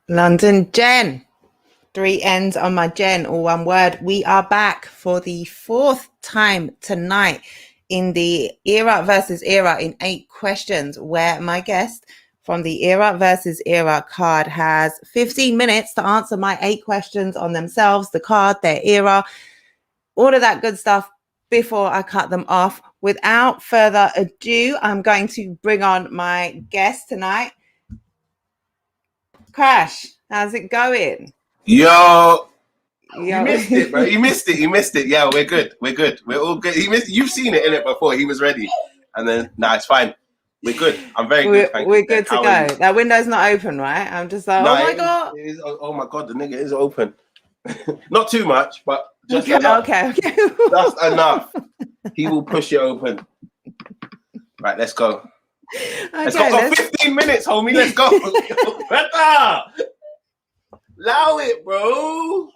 London Jen. 3 N's on my Jen, all one word. We are back for the fourth time tonight in the Era versus Era in 8 questions, where my guest from the Era versus Era card has 15 minutes to answer my 8 questions on themselves, the card, their era, all of that good stuff before I cut them off. Without further ado, I'm going to bring on my guest tonight. Crash, how's it going? Yo, you missed it, bro. You missed it. You missed it. Yeah, we're good. We're good. We're all good. You've seen it in it before. He was ready, and then it's fine. We're good. I'm very good. We're good to go. That window's not open, right? I'm just like, oh my god. Oh my god, the nigga is open. Not too much, but just okay, enough. Okay. Just enough. He will push it open. Right, let's go. Let's go. Oh, 15 minutes, homie. Let's go. Allow it, bro.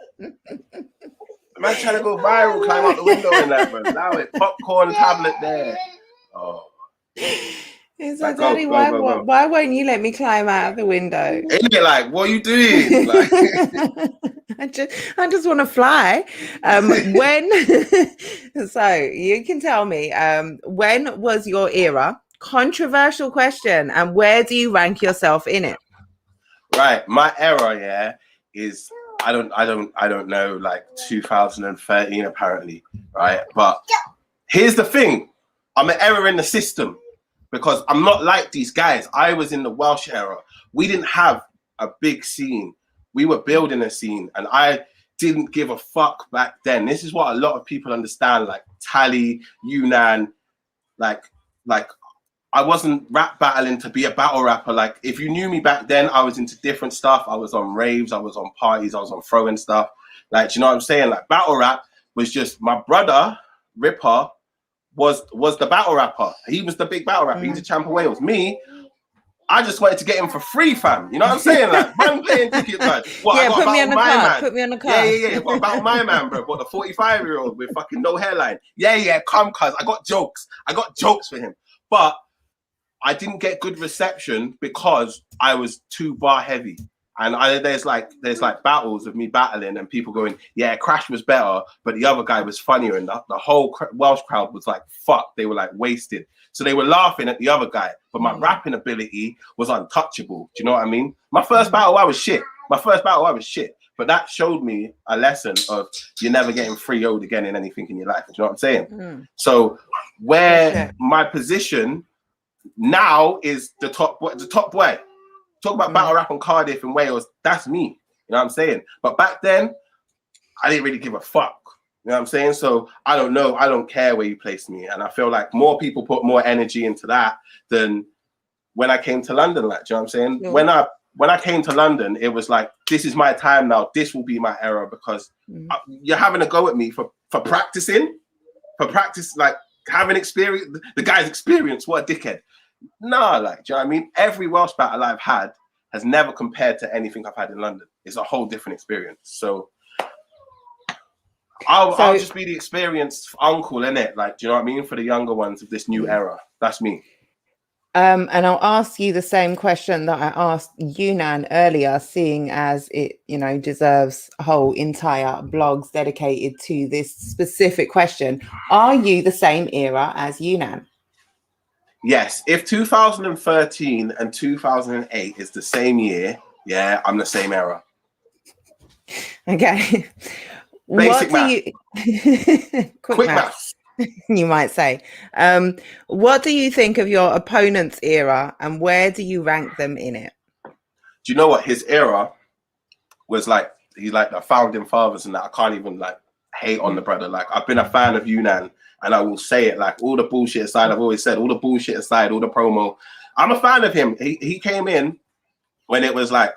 Man trying to go viral, climb out the window and that, bro. Allow it. Popcorn tablet there. Oh. He's like, Daddy, why won't you let me climb out of the window? Ain't it like, what are you doing? Like, I just want to fly. So you can tell me, when was your era? Controversial question, and where do you rank yourself in it? Right, my era, yeah, is I don't know, like 2013 apparently, right? But here's the thing, I'm an error in the system because I'm not like these guys. I was in the Welsh era. We didn't have a big scene. We were building a scene, and I didn't give a fuck back then. This is what a lot of people understand, like Tally, Yunnan, like I wasn't rap battling to be a battle rapper. Like, if you knew me back then, I was into different stuff. I was on raves, I was on parties, I was on throwing stuff. Like, do you know what I'm saying? Like, battle rap was just, my brother, Ripper, was the battle rapper. He was the big battle rapper. He's a champ of Wales. Me, I just wanted to get him for free, fam. You know what I'm saying? Like, man playing ticket, man. What, yeah, put me on the card. Put me on the card. Yeah. What about my man, bro? What, the 45-year-old with fucking no hairline? Yeah, come, cuz. I got jokes for him. But I didn't get good reception because I was too bar heavy. And there's like battles of me battling and people going, yeah, Crash was better, but the other guy was funnier. And the whole Welsh crowd was like, fuck, they were like wasted. So they were laughing at the other guy, but my rapping ability was untouchable. Do you know what I mean? My first battle, I was shit. But that showed me a lesson of you're never getting 3-0'd again in anything in your life. Do you know what I'm saying? So where my position now is the top boy. Talk about battle rap on Cardiff and Wales. That's me. You know what I'm saying? But back then, I didn't really give a fuck. You know what I'm saying? So I don't know. I don't care where you place me. And I feel like more people put more energy into that than when I came to London. Like, do you know what I'm saying? Yeah. When I came to London, it was like, this is my time now. This will be my era because you're having a go at me for practicing. For practice, like having experience. The guy's experience. What a dickhead. No, like, do you know what I mean? Every Welsh battle I've had has never compared to anything I've had in London. It's a whole different experience. So I'll just be the experienced uncle, innit? Like, do you know what I mean? For the younger ones of this new era. That's me. And I'll ask you the same question that I asked Yunnan earlier, seeing as it, deserves whole entire blogs dedicated to this specific question. Are you the same era as Yunnan? Yes, if 2013 and 2008 is the same year, yeah, I'm the same era. Okay. Basic math. Quick maths. You might say. What do you think of your opponent's era, and where do you rank them in it? Do you know what? His era was like, he's like the founding fathers and that. I can't even like hate on the brother. Like, I've been a fan of Yunnan. And I will say it, like, all the bullshit aside, I've always said, all the bullshit aside, all the promo, I'm a fan of him. He came in when it was like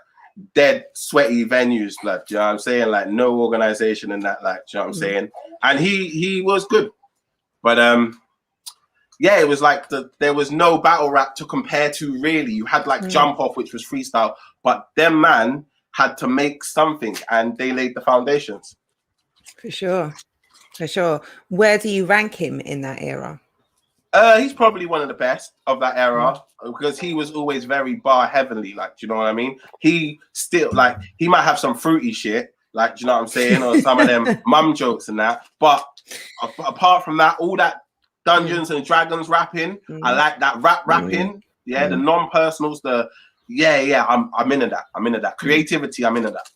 dead, sweaty venues, like, do you know what I'm saying? Like, no organization and that, like, do you know what I'm saying? And he was good. But yeah, it was like there was no battle rap to compare to, really. You had like Jump Off, which was freestyle, but them man had to make something, and they laid the foundations. For sure. Where do you rank him in that era? He's probably one of the best of that era because he was always very bar heavenly. Like, do you know what I mean? He still like he might have some fruity shit, like, do you know what I'm saying, or some of them mum jokes and that. But apart from that, all that Dungeons and Dragons rapping, I like that rapping. Yeah, the non-personals, I'm into that. I'm into that creativity. I'm into that.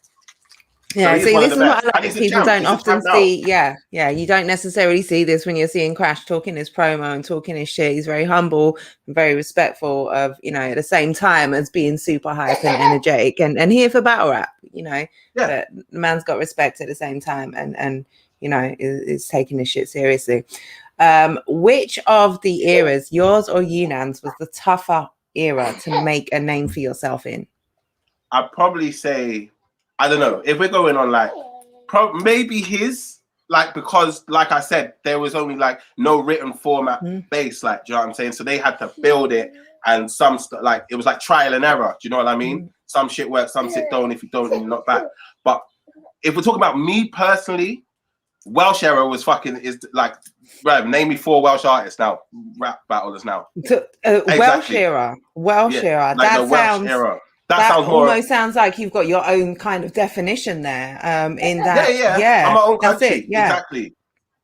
Yeah, So see, this is what I and like. People don't often see. Yeah, you don't necessarily see this when you're seeing Crash talking his promo and talking his shit. He's very humble and very respectful of, at the same time as being super hype and energetic and here for battle rap, But the man's got respect at the same time and is taking this shit seriously. Which of the eras, yours or Younan's, was the tougher era to make a name for yourself in? I'd probably say, I don't know, if we're going on like maybe his, like, because like I said, there was only like no written format base, like, do you know what I'm saying? So they had to build it, and some like it was like trial and error. Do you know what I mean? Some shit works, some shit don't. If you don't, then you're not back. But if we're talking about me personally, Welsh era was is like, right, name me 4 Welsh artists now, rap battlers now. Exactly. Welsh era. Like that sounds. Welsh era. That sounds more, almost sounds like you've got your own kind of definition there. In that, I'm my own that's country. it. Yeah, exactly.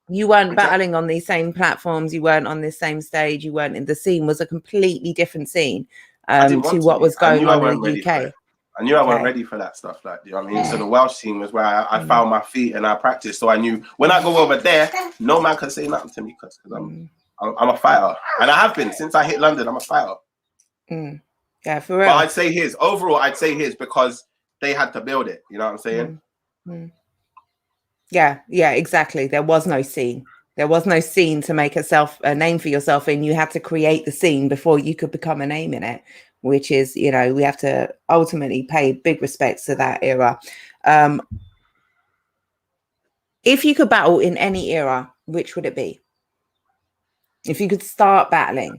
You weren't battling on these same platforms. You weren't on this same stage. You weren't in the scene. Was a completely different scene to what was going on in the UK. I knew I wasn't ready for that stuff. Like, you know what I mean? So the Welsh scene was where I found my feet and I practiced. So I knew when I go over there, no man can say nothing to me because I'm a fighter, and I have been since I hit London. I'm a fighter. Yeah, for real. But I'd say his because they had to build it. You know what I'm saying? Yeah, exactly. There was no scene. There was no scene to make a name for yourself in. You had to create the scene before you could become a name in it, which is, we have to ultimately pay big respects to that era. If you could battle in any era, which would it be? If you could start battling.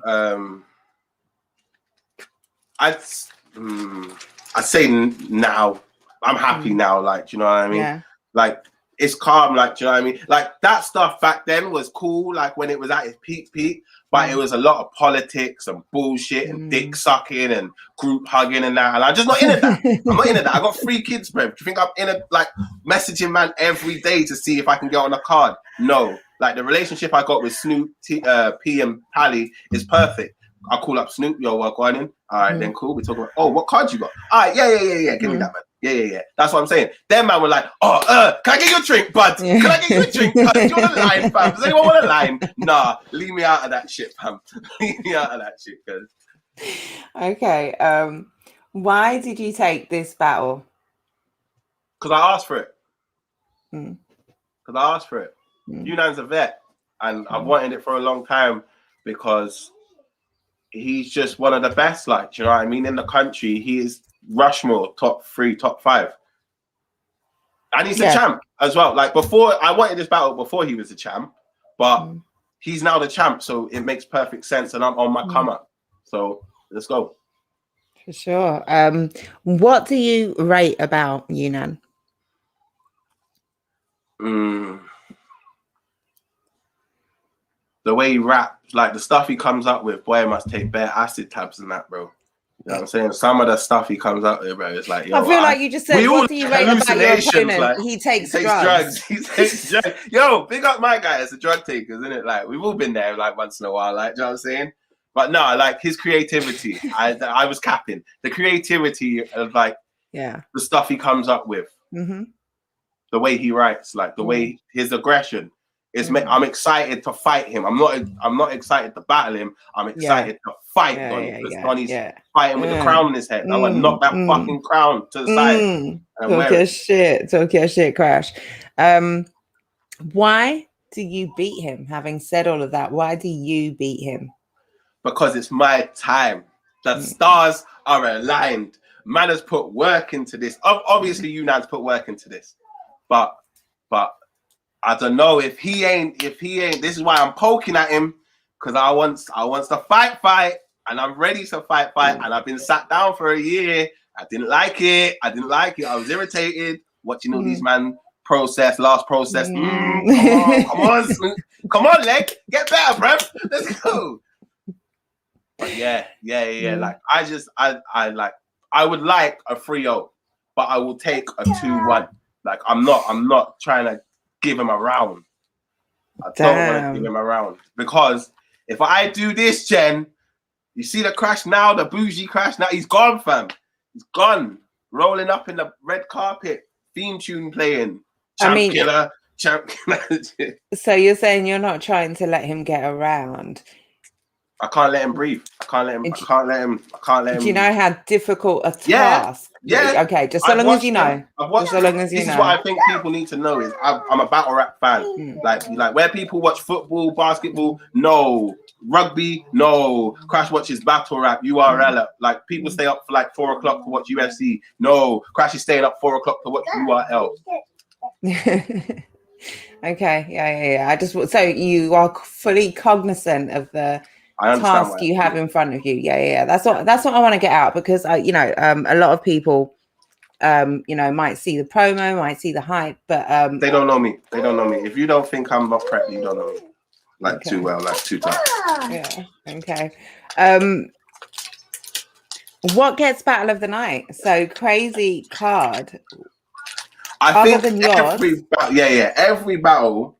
I'd say now. I'm happy now. Like, do you know what I mean? Yeah. Like, it's calm. Like, do you know what I mean? Like, that stuff back then was cool. Like, when it was at its peak. But it was a lot of politics and bullshit and dick sucking and group hugging and that. And I'm just not into that. I'm not into that. I got 3 kids, bro. Do you think I'm messaging man every day to see if I can get on a card? No. Like, the relationship I got with Snoop, P and Pally is perfect. I call up Snoop, yo, we're going in. All right, then cool. We talk about, what card you got? All right, yeah. Give me that, man. Yeah. That's what I'm saying. Them man were like, can I get you a drink, bud? Can I get you a drink, bud? Do you want a line, fam? Does anyone want a line? Nah, leave me out of that shit, fam. Leave me out of that shit, cuz. Okay. Why did you take this battle? Because I asked for it. Younan's a vet, and I've wanted it for a long time because he's just one of the best, like, do you know what I mean? In the country, he is Rushmore, top 3, top 5. And he's a champ as well. Like, before, I wanted this battle before he was a champ, but he's now the champ, so it makes perfect sense, and I'm on my come up. So let's go. For sure. What do you rate about Younan? The way he raps, like the stuff he comes up with, boy, must take bare acid tabs and that, bro. You know what I'm saying? Some of the stuff he comes up with, bro, it's like, yo, I feel like you just said, what do you rate about your opponent? Like, he takes drugs. He takes drugs. Yo, big up my guy as a drug taker, isn't it? Like, we've all been there, like, once in a while, like, do you know what I'm saying? But no, like, his creativity, I was capping. The creativity of, like, the stuff he comes up with. The way he writes, like, the way his aggression. I'm excited to fight him. I'm not excited to battle him. I'm excited to fight Donnie's fighting with the crown in his head. I'm gonna knock that fucking crown to the side. Talk your shit, Crash. Why do you beat him? Having said all of that, why do you beat him? Because it's my time. The stars are aligned. Man has put work into this. Obviously, Younan's put work into this, but I don't know if he ain't. This is why I'm poking at him, because I wants to fight, and I'm ready to fight, and I've been sat down for a year. I didn't like it. I was irritated watching all these men process, last process. Come on, leg, get better, bro. Let's go. But yeah. Like I would like a 3-0, but I will take a 2-1. Like I'm not trying to give him a round. I don't want to give him a round because if I do this, Jen, you see the crash now, the bougie crash now. He's gone, fam. He's gone. Rolling up in the red carpet, theme tune playing. Champ killer. So you're saying you're not trying to let him get around? I can't let him breathe. I can't let him. Do you know how difficult a task? Yeah. Okay, just so long as you know. This is what I think people need to know is I'm a battle rap fan. Like where people watch football, basketball, no. Rugby, no. Crash watches battle rap, URL. Like people stay up for like 4 o'clock to watch UFC. No. Crash is staying up 4 o'clock to watch URL. Okay, yeah. So you are fully cognizant of the task you have in front of you. Yeah. That's what I want to get out because a lot of people might see the promo, might see the hype, but they don't know me. If you don't think I'm not prepped, you don't know me. Too well, too tough. Yeah. Okay. What gets battle of the night? So crazy card. I think every battle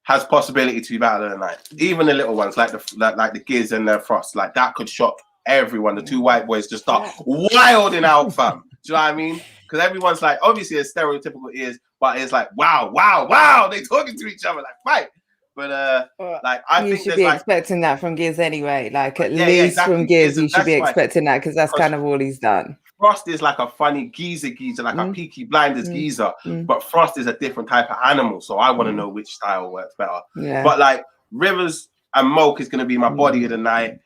has possibility to be battle of the night. Even the little ones like the Giz and the Frost, like that could shock everyone. The two white boys just start wilding out, fam. Do you know what I mean? Because everyone's like, obviously it's stereotypical ears, but it's like wow, they talking to each other like fight. But I think you should be expecting that from Giz anyway. Like at least from Giz, you should be expecting that because that's kind of all he's done. Frost is like a funny geezer, like a Peaky Blinders geezer, but Frost is a different type of animal. So I want to know which style works better. Yeah. But like Rivers and Moke is going to be my body of the night.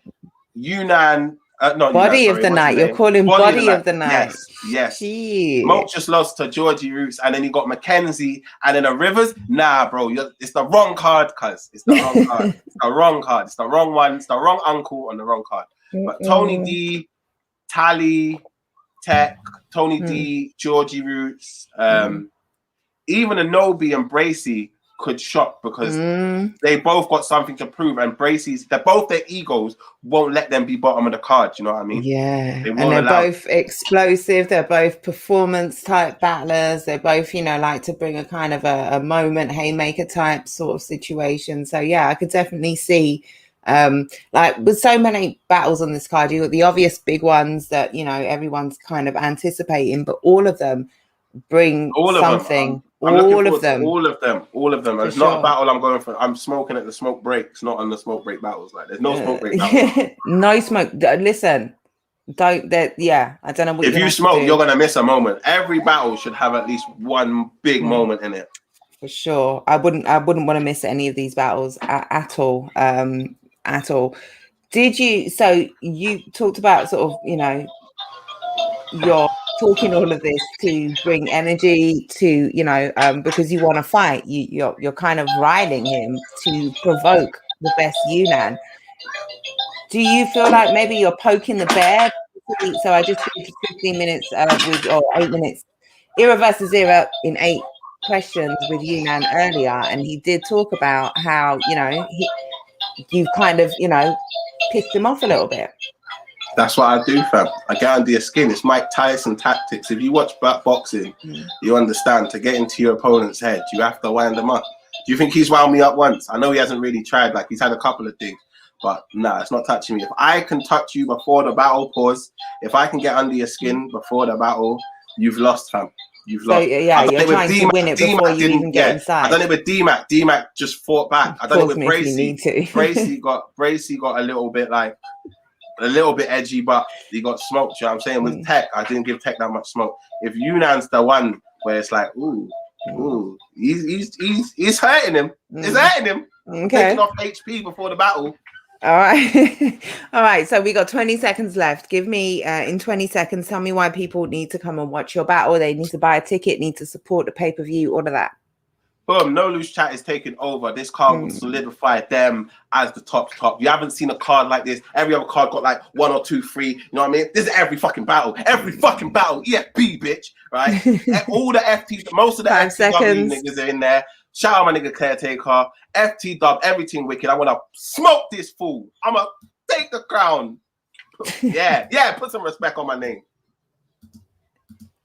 Younan. Body of the night. You're calling body of the night. Yes. Moke just lost to Georgie Roots, and then you got Mackenzie, and then a Rivers. Nah, bro, it's the wrong card, cuz it's the wrong card. It's the wrong card. It's the wrong one. It's the wrong uncle on the wrong card. But Tony D, Tally, Tech, Tony D, Georgie Roots, even Anobi and Bracy could shock because they both got something to prove, and Bracy's their egos won't let them be bottom of the card. You know what I mean? Yeah, and they're both explosive. They're both performance type battlers. They're both, like to bring a kind of a moment haymaker type sort of situation. So yeah, I could definitely see. Like with so many battles on this card, you got the obvious big ones that everyone's kind of anticipating, but all of them bring something. All of them. It's not a battle I'm going for. I'm smoking at the smoke breaks, not on the smoke break battles. Like there's no smoke break battles. No smoke. Listen, don't that. Yeah, I don't know what. If you smoke, you're gonna miss a moment. Every battle should have at least one big moment in it. For sure, I wouldn't want to miss any of these battles at all. At all. Did you? So you talked about sort of, you're talking all of this to bring energy to, because you want to fight. You're kind of riding him to provoke the best Younan. Do you feel like maybe you're poking the bear? So I just did 15 minutes or 8 minutes, era versus era in 8 questions with Younan earlier, and he did talk about how you've kind of pissed him off a little bit. That's what I do, fam. I get under your skin. It's Mike Tyson tactics. If you watch boxing, you understand to get into your opponent's head, you have to wind them up. Do you think he's wound me up once? I know he hasn't really tried. Like he's had a couple of things, but nah, it's not touching me. If I can touch you before the battle, if I can get under your skin before the battle, you've lost, fam. You've lost. Yeah, you're trying to win it before you even get inside. I done it with D-Mac. D-Mac just fought back. I done it with Bracy. Bracy got a little bit edgy, but he got smoked. You know what I'm saying? With Tech, I didn't give Tech that much smoke. If Younan's the one where it's like, ooh, he's hurting him. It's hurting him. Okay. Taking off HP before the battle. All right. All right. So we got 20 seconds left. Give me in 20 seconds, tell me why people need to come and watch your battle. They need to buy a ticket, need to support the pay-per-view, all of that. Boom, No Loose Chat is taking over. This card will solidify them as the top. You haven't seen a card like this. Every other card got like 1 or 2, 3. You know what I mean? This is every fucking battle. Every fucking battle. EFB, bitch. Right? All the FT, most of the 5 FTW seconds. niggas are in there. Shout out my nigga Caretaker. FT Dub, everything wicked. I want to smoke this fool. I'm going to take the crown. Yeah, put some respect on my name.